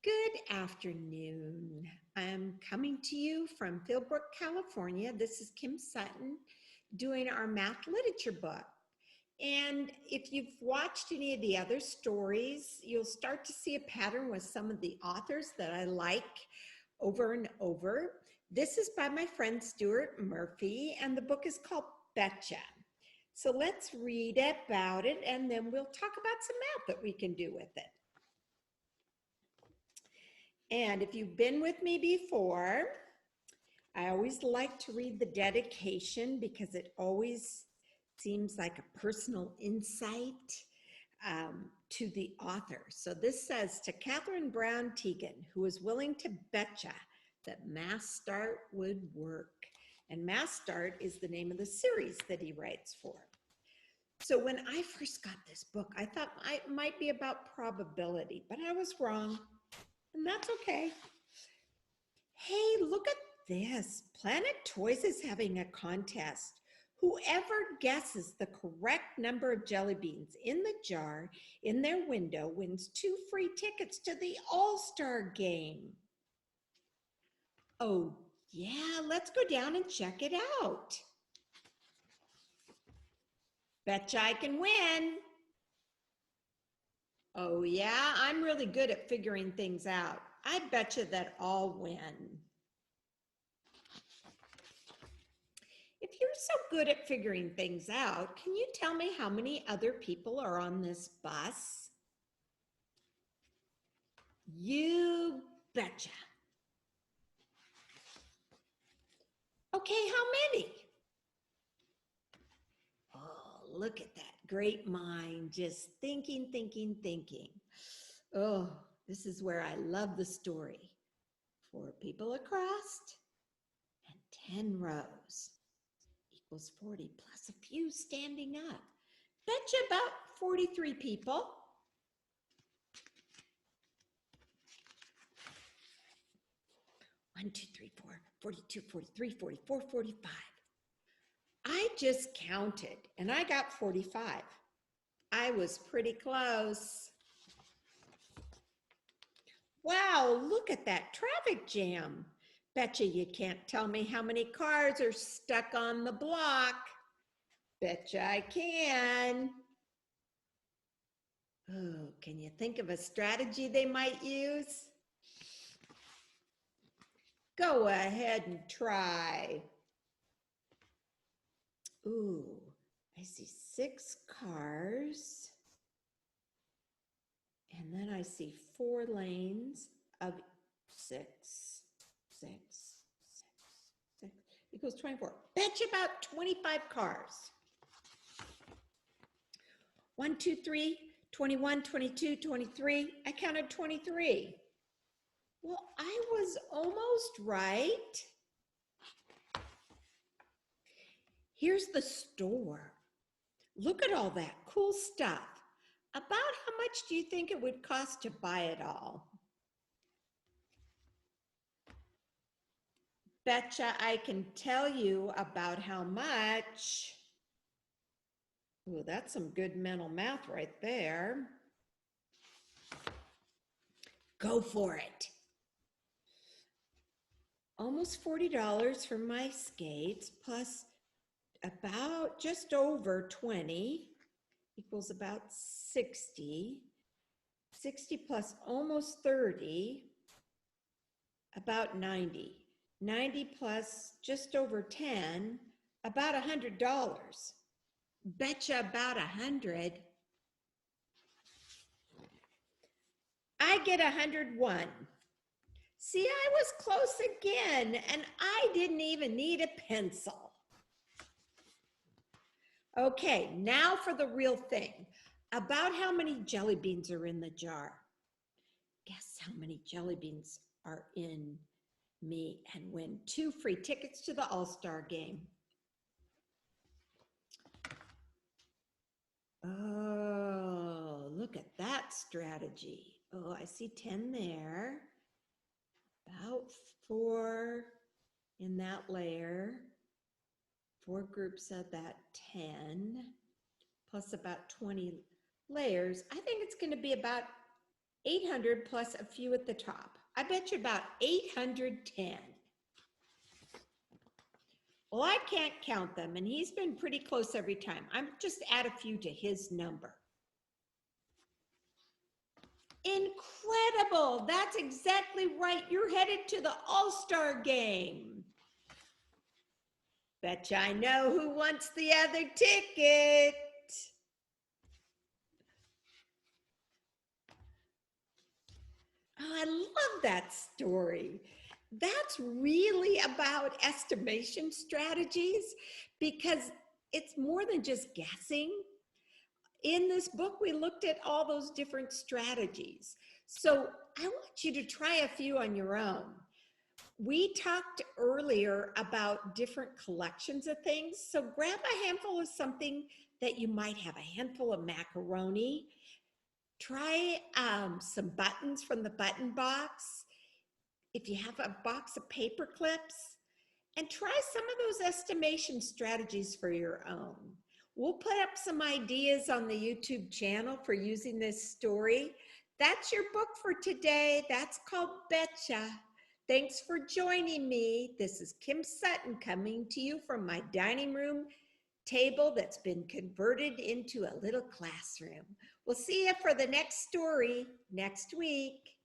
Good afternoon. I'm coming to you from Philbrook, California. This is Kim Sutton doing our math literature book. And if you've watched any of the other stories, you'll start to see a pattern with some of the authors that I like over and over. This is by my friend Stuart Murphy, and the book is called Betcha. So let's read about it, and then we'll talk about some math that we can do with it. And if you've been with me before, I always like to read the dedication because it always seems like a personal insight to the author. So this says, to Catherine Brown Teagan, who was willing to betcha that Mass Start would work. And Mass Start is the name of the series that he writes for. So when I first got this book, I thought it might be about probability, but I was wrong. And that's okay. Hey, look at this. Planet Toys is having a contest. Whoever guesses the correct number of jelly beans in the jar in their window wins 2 free tickets to the All-Star game. Oh, yeah, let's go down and check it out. Betcha I can win. Oh yeah, I'm really good at figuring things out. I betcha that I'll win. If you're so good at figuring things out, can you tell me how many other people are on this bus? You betcha. Okay, how many? Oh, look at that great mind, just thinking, thinking, thinking. Oh, this is where I love the story. 4 people across and 10 rows equals 40 plus a few standing up. Betcha about 43 people. 1, 2, 3, 4, 42, 43, 44, 45. I just counted and I got 45. I was pretty close. Wow, look at that traffic jam. Betcha you can't tell me how many cars are stuck on the block. Betcha I can. Oh, can you think of a strategy they might use? Go ahead and try. Ooh, I see 6 cars. And then I see 4 lanes of 6, 6, 6 equals 24. Betcha about 25 cars. 1, 2, 3, 21, 22, 23. I counted 23. Well, I was almost right. Here's the store. Look at all that cool stuff. About how much do you think it would cost to buy it all? Betcha I can tell you about how much. Ooh, that's some good mental math right there. Go for it. Almost $40 for my skates plus about just over 20 equals about 60. 60 plus almost 30, about 90. 90 plus just over 10, about $100. Betcha about 100. I get 101. See, I was close again, and I didn't even need a pencil. Okay, now for the real thing. About how many jelly beans are in the jar? Guess how many jelly beans are in me and win 2 free tickets to the All-Star game. Oh, look at that strategy. Oh, I see 10 there. About 4 in that layer. 4 groups of that 10, plus about 20 layers. I think it's going to be about 800 plus a few at the top. I bet you about 810. Well, I can't count them, and he's been pretty close every time. I'm just add a few to his number. Incredible. That's exactly right. You're headed to the All-Star game. Betcha I know who wants the other ticket. Oh, I love that story. That's really about estimation strategies because it's more than just guessing. In this book, we looked at all those different strategies. So I want you to try a few on your own. We talked earlier about different collections of things. So grab a handful of something that you might have, a handful of macaroni. Try some buttons from the button box. If you have a box of paper clips, and try some of those estimation strategies for your own. We'll put up some ideas on the YouTube channel for using this story. That's your book for today. That's called Betcha. Thanks for joining me. This is Kim Sutton coming to you from my dining room table that's been converted into a little classroom. We'll see you for the next story next week.